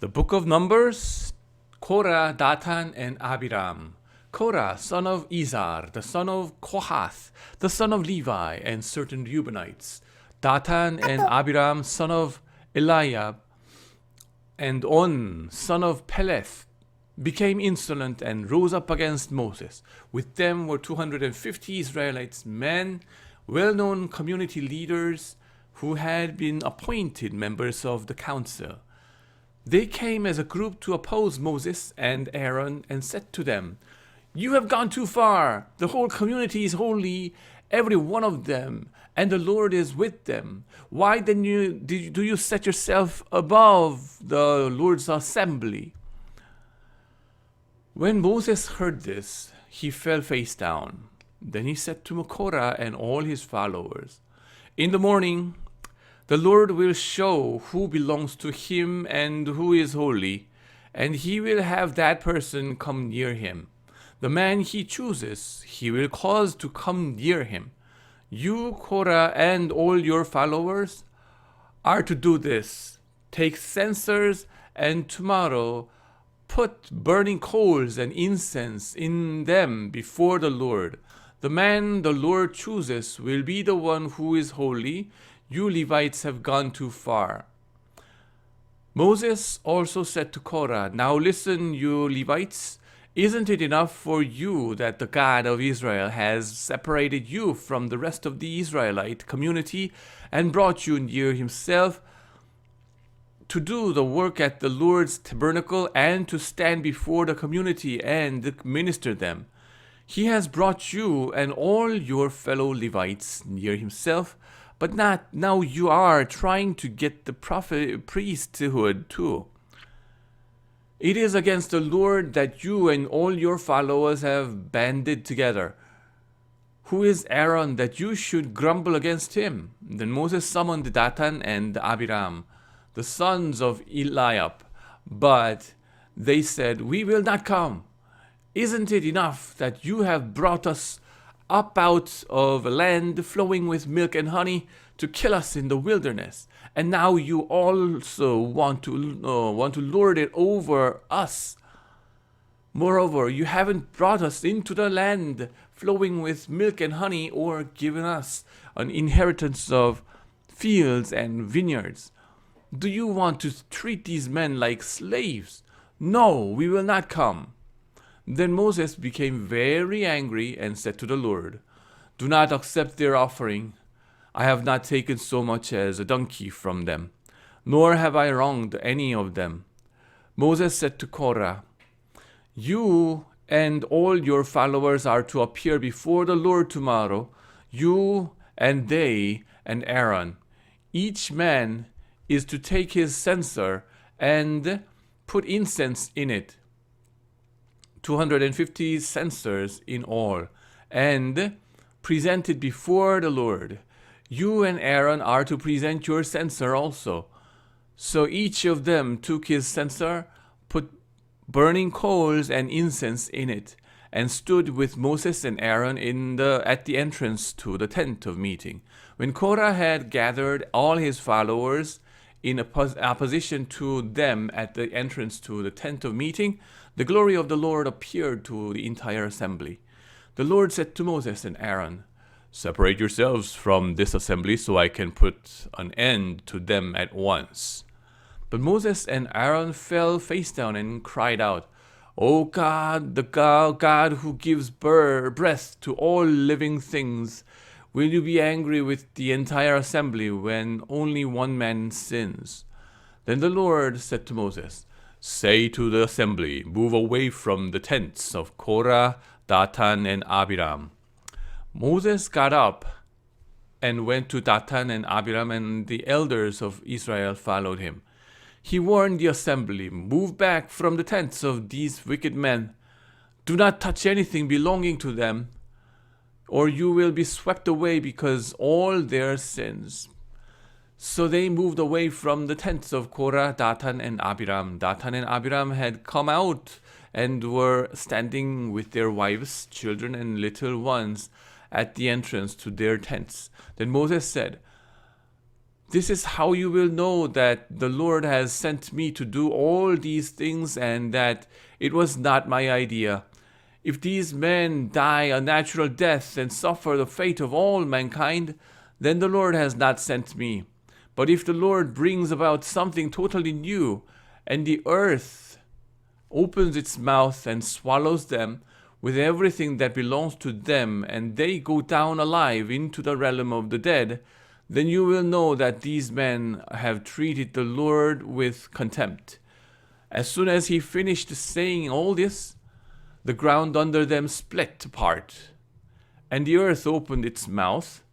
The book of Numbers, Korah, Dathan, and Abiram. Korah, son of Izhar, the son of Kohath, the son of Levi, and certain Reubenites. Dathan and Abiram, son of Eliab, and On, son of Peleth, became insolent and rose up against Moses. With them were 250 Israelites, men, well-known community leaders who had been appointed members of the council. They came as a group to oppose Moses and Aaron and said to them, "You have gone too far. The whole community is holy, every one of them, and the Lord is with them. Why then do you set yourself above the Lord's assembly?" When Moses heard this, he fell face down. Then he said to Korah and all his followers, "In the morning, the Lord will show who belongs to him and who is holy, and he will have that person come near him. The man he chooses, he will cause to come near him. You, Korah, and all your followers are to do this. Take censers, and tomorrow put burning coals and incense in them before the Lord. The man the Lord chooses will be the one who is holy. You Levites have gone too far." Moses also said to Korah, "Now listen, you Levites. Isn't it enough for you that the God of Israel has separated you from the rest of the Israelite community and brought you near himself to do the work at the Lord's tabernacle and to stand before the community and minister them? He has brought you and all your fellow Levites near himself, but now you are trying to get the priesthood too. It is against the Lord that you and all your followers have banded together. Who is Aaron that you should grumble against him?" Then Moses summoned Dathan and Abiram, the sons of Eliab, but they said, "We will not come. Isn't it enough that you have brought us up out of a land flowing with milk and honey to kill us in the wilderness? And now you also want to lord it over us. Moreover, you haven't brought us into the land flowing with milk and honey or given us an inheritance of fields and vineyards. Do you want to treat these men like slaves? No, we will not come." Then Moses became very angry and said to the Lord, "Do not accept their offering. I have not taken so much as a donkey from them, nor have I wronged any of them." Moses said to Korah, "You and all your followers are to appear before the Lord tomorrow, you and they and Aaron. Each man is to take his censer and put incense in it, 250 censers in all, and present it before the Lord. You and Aaron are to present your censer also." So each of them took his censer, put burning coals and incense in it, and stood with Moses and Aaron at the entrance to the tent of meeting. When Korah had gathered all his followers in opposition to them at the entrance to the tent of meeting, the glory of the Lord appeared to the entire assembly. The Lord said to Moses and Aaron, "Separate yourselves from this assembly so I can put an end to them at once." But Moses and Aaron fell face down and cried out, "O God, the God who gives breath to all living things, will you be angry with the entire assembly when only one man sins?" Then the Lord said to Moses, "Say to the assembly, move away from the tents of Korah, Dathan, and Abiram." Moses got up and went to Dathan and Abiram, and the elders of Israel followed him. He warned the assembly, "Move back from the tents of these wicked men. Do not touch anything belonging to them, or you will be swept away because all their sins." So they moved away from the tents of Korah, Dathan, and Abiram. Dathan and Abiram had come out and were standing with their wives, children, and little ones at the entrance to their tents. Then Moses said, This is how you will know that the Lord has sent me to do all these things and that it was not my idea. If these men die a natural death and suffer the fate of all mankind, then the Lord has not sent me. But if the Lord brings about something totally new, and the earth opens its mouth and swallows them with everything that belongs to them, and they go down alive into the realm of the dead, then you will know that these men have treated the Lord with contempt. As soon as he finished saying all this, the ground under them split apart, and the earth opened its mouth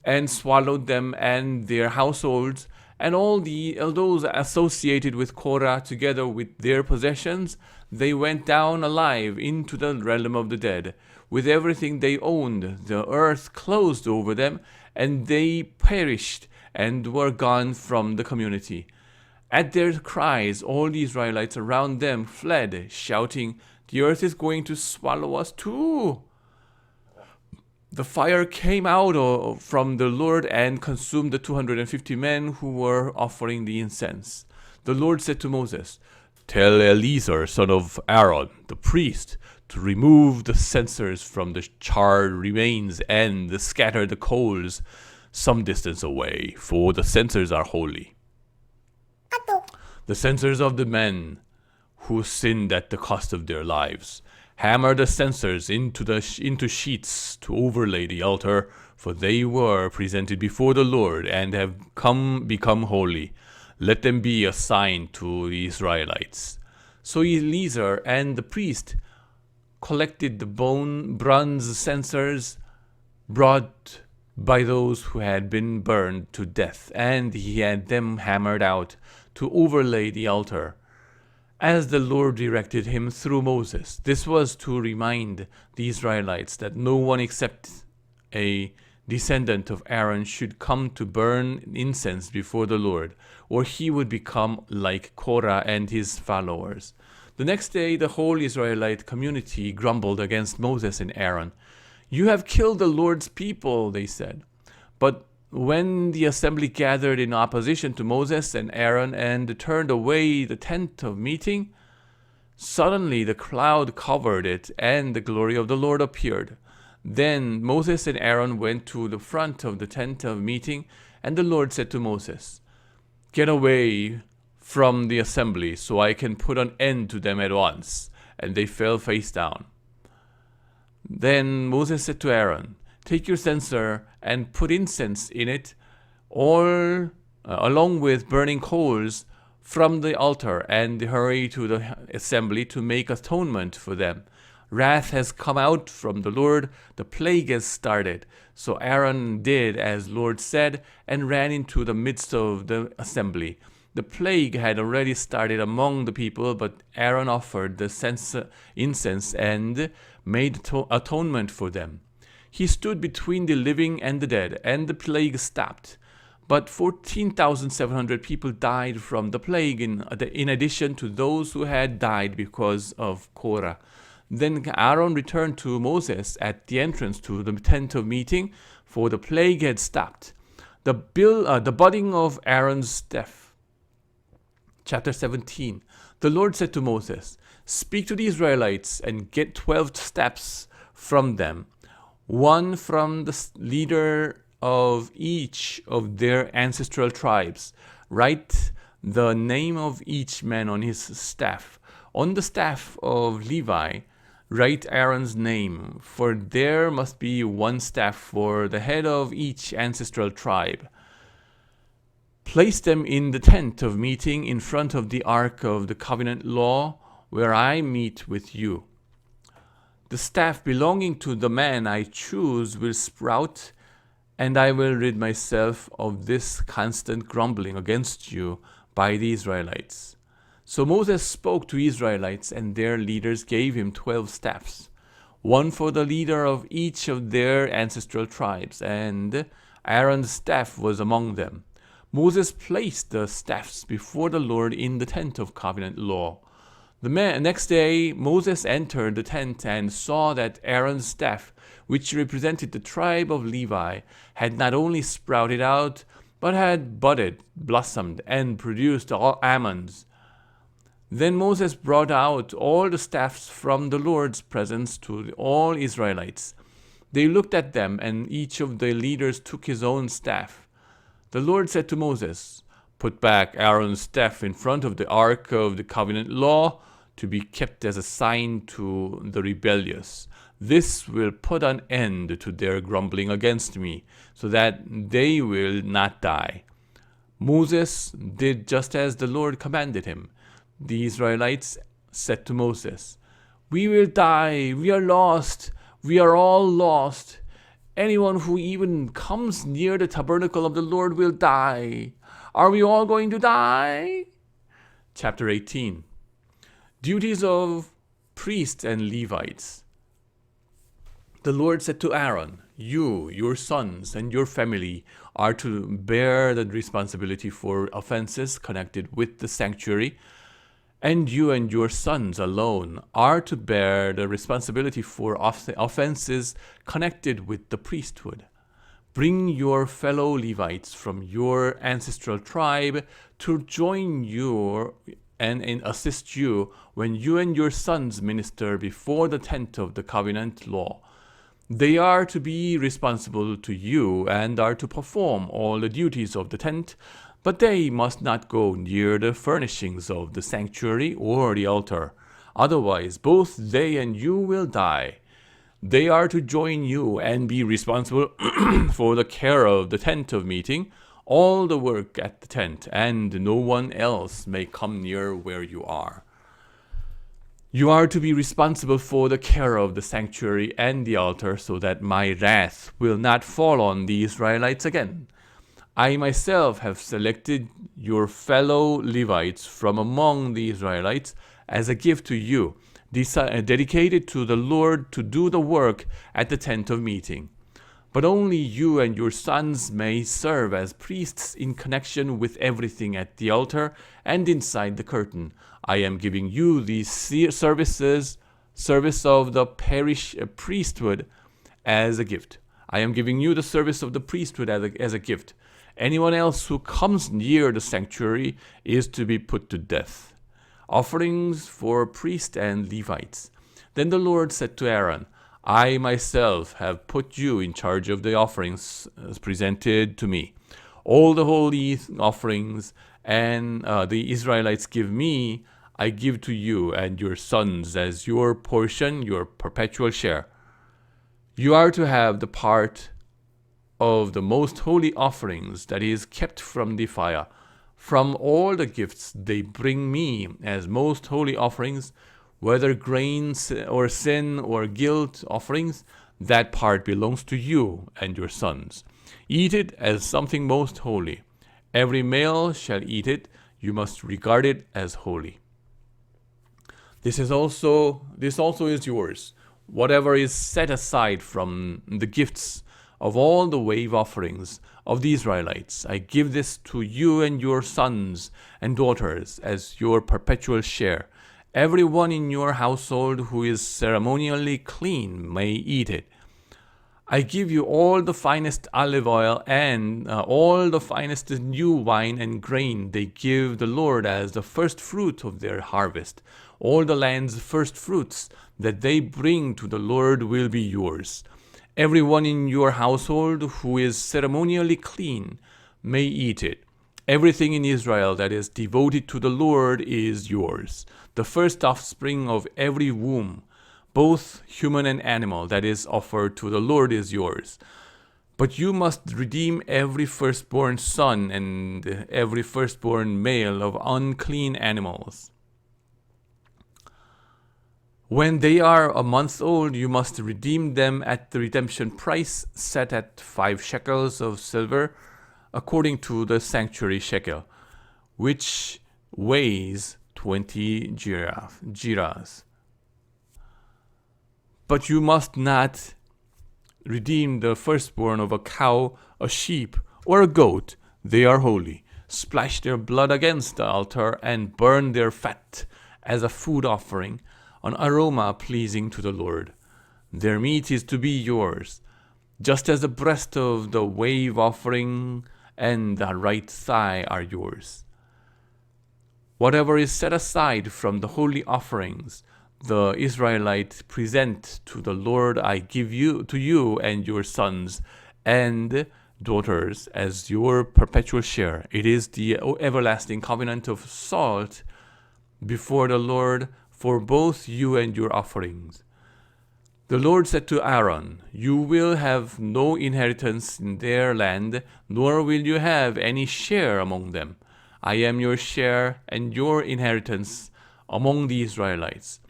and swallowed them and their households and all those associated with Korah, together with their possessions. They went down alive into the realm of the dead, with everything they owned. The earth closed over them, and they perished and were gone from the community. At their cries, all the Israelites around them fled, shouting, "The earth is going to swallow us too." The fire came out from the Lord and consumed the 250 men who were offering the incense. The Lord said to Moses, "Tell Eleazar, son of Aaron, the priest, to remove the censers from the charred remains and scatter the coals some distance away, for the censers are holy. The censers of the men who sinned at the cost of their lives. Hammer the censers into sheets to overlay the altar, for they were presented before the Lord and have become holy. Let them be a sign to the Israelites." So Eleazar and the priest collected the bronze censers brought by those who had been burned to death, and he had them hammered out to overlay the altar, as the Lord directed him through Moses. This was to remind the Israelites that no one except a descendant of Aaron should come to burn incense before the Lord, or he would become like Korah and his followers. The next day, the whole Israelite community grumbled against Moses and Aaron. "You have killed the Lord's people," they said. But when the assembly gathered in opposition to Moses and Aaron and turned away the tent of meeting, suddenly the cloud covered it, and the glory of the Lord appeared. Then Moses and Aaron went to the front of the tent of meeting, and the Lord said to Moses, "Get away from the assembly, so I can put an end to them at once." And they fell face down. Then Moses said to Aaron, "Take your censer and put incense in it, all along with burning coals from the altar, and hurry to the assembly to make atonement for them. Wrath has come out from the Lord, the plague has started." So Aaron did as Lord said and ran into the midst of the assembly. The plague had already started among the people, but Aaron offered the incense and made atonement for them. He stood between the living and the dead, and the plague stopped. But 14,700 people died from the plague, in addition to those who had died because of Korah. Then Aaron returned to Moses at the entrance to the tent of meeting, for the plague had stopped. The budding of Aaron's staff. Chapter 17. The Lord said to Moses, "Speak to the Israelites and get 12 staffs from them, one from the leader of each of their ancestral tribes. Write the name of each man on his staff. On the staff of Levi, write Aaron's name, for there must be one staff for the head of each ancestral tribe. Place them in the tent of meeting in front of the ark of the covenant law, where I meet with you. The staff belonging to the man I choose will sprout, and I will rid myself of this constant grumbling against you by the Israelites." So Moses spoke to Israelites, and their leaders gave him 12 staffs, one for the leader of each of their ancestral tribes, and Aaron's staff was among them. Moses placed the staffs before the Lord in the tent of covenant law. The next day Moses entered the tent and saw that Aaron's staff, which represented the tribe of Levi, had not only sprouted out, but had budded, blossomed, and produced all almonds. Then Moses brought out all the staffs from the Lord's presence to all Israelites. They looked at them, and each of the leaders took his own staff. The Lord said to Moses, "Put back Aaron's staff in front of the ark of the covenant law to be kept as a sign to the rebellious. This will put an end to their grumbling against me, so that they will not die." Moses did just as the Lord commanded him. The Israelites said to Moses, "We will die, we are lost, we are all lost. Anyone who even comes near the tabernacle of the Lord will die. Are we all going to die?" Chapter 18. Duties of priests and Levites. The Lord said to Aaron, "You, your sons, and your family are to bear the responsibility for offenses connected with the sanctuary, and you and your sons alone are to bear the responsibility for offenses connected with the priesthood. Bring your fellow Levites from your ancestral tribe to join you and assist you when you and your sons minister before the tent of the covenant law. They are to be responsible to you and are to perform all the duties of the tent, but they must not go near the furnishings of the sanctuary or the altar. Otherwise, both they and you will die. They are to join you and be responsible for the care of the tent of meeting, all the work at the tent, and no one else may come near where you are. You are to be responsible for the care of the sanctuary and the altar, so that my wrath will not fall on the Israelites again. I myself have selected your fellow Levites from among the Israelites as a gift to you, dedicated to the Lord to do the work at the tent of meeting. But only you and your sons may serve as priests in connection with everything at the altar and inside the curtain. I am giving you the service of the parish priesthood as a gift. I am giving you the service of the priesthood as a gift. Anyone else who comes near the sanctuary is to be put to death. Offerings for priests and Levites. Then the Lord said to Aaron, I myself have put you in charge of the offerings presented to me. All the holy offerings and the Israelites give me, I give to you and your sons as your portion, your perpetual share. You are to have the part of the most holy offerings that is kept from the fire. From all the gifts they bring me as most holy offerings, whether grain or sin or guilt offerings, that part belongs to you and your sons. Eat it as something most holy. Every male shall eat it. You must regard it as holy. This also is yours. Whatever is set aside from the gifts of all the wave offerings of the Israelites, I give this to you and your sons and daughters as your perpetual share. Everyone in your household who is ceremonially clean may eat it. I give you all the finest olive oil and all the finest new wine and grain they give the Lord as the first fruit of their harvest. All the land's first fruits that they bring to the Lord will be yours. Everyone in your household who is ceremonially clean may eat it. Everything in Israel that is devoted to the Lord is yours. The first offspring of every womb, both human and animal, that is offered to the Lord is yours. But you must redeem every firstborn son and every firstborn male of unclean animals. When they are a month old, you must redeem them at the redemption price set at 5 shekels of silver, according to the sanctuary shekel, which weighs 20 gerahs. But you must not redeem the firstborn of a cow, a sheep, or a goat. They are holy. Splash their blood against the altar and burn their fat as a food offering, an aroma pleasing to the Lord. Their meat is to be yours, just as the breast of the wave offering and the right thigh are yours. Whatever is set aside from the holy offerings the Israelites present to the Lord, I give to you and your sons and daughters as your perpetual share. It is the everlasting covenant of salt before the Lord for both you and your offerings. The Lord said to Aaron, you will have no inheritance in their land, nor will you have any share among them. I am your share and your inheritance among the Israelites.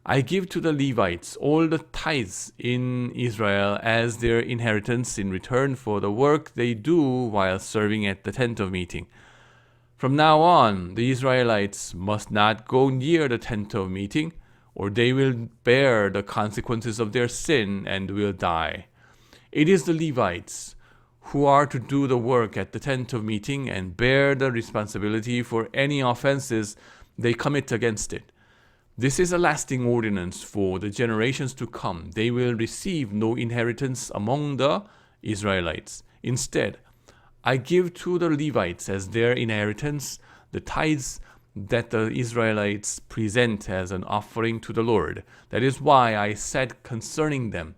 I give to the Levites all the tithes in Israel as their inheritance in return for the work they do while serving at the tent of meeting. From now on, the Israelites must not go near the tent of meeting, or they will bear the consequences of their sin and will die. It is the Levites who are to do the work at the tent of meeting and bear the responsibility for any offenses they commit against it. This is a lasting ordinance for the generations to come. They will receive no inheritance among the Israelites. Instead, I give to the Levites as their inheritance the tithes that the Israelites present as an offering to the Lord. That is why I said concerning them,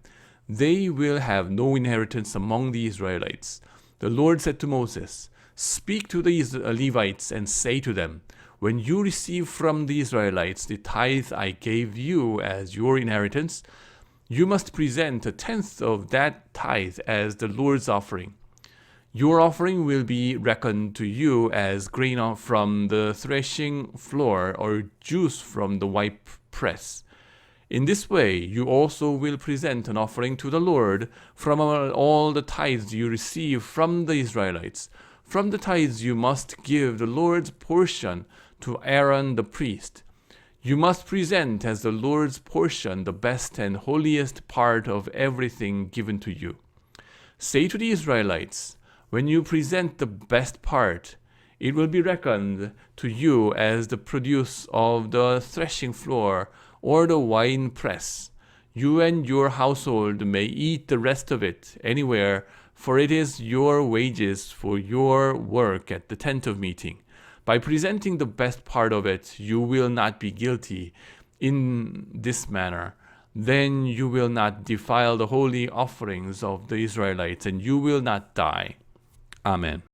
they will have no inheritance among the Israelites. The Lord said to Moses, speak to the Levites and say to them, when you receive from the Israelites the tithe I gave you as your inheritance, you must present a tenth of that tithe as the Lord's offering. Your offering will be reckoned to you as grain from the threshing floor or juice from the wipe press. In this way, you also will present an offering to the Lord from all the tithes you receive from the Israelites. From the tithes you must give the Lord's portion to Aaron the priest. You must present as the Lord's portion the best and holiest part of everything given to you. Say to the Israelites, when you present the best part, it will be reckoned to you as the produce of the threshing floor or the wine press. You and your household may eat the rest of it anywhere, for it is your wages for your work at the tent of meeting. By presenting the best part of it, you will not be guilty in this manner. Then you will not defile the holy offerings of the Israelites, and you will not die. Amen.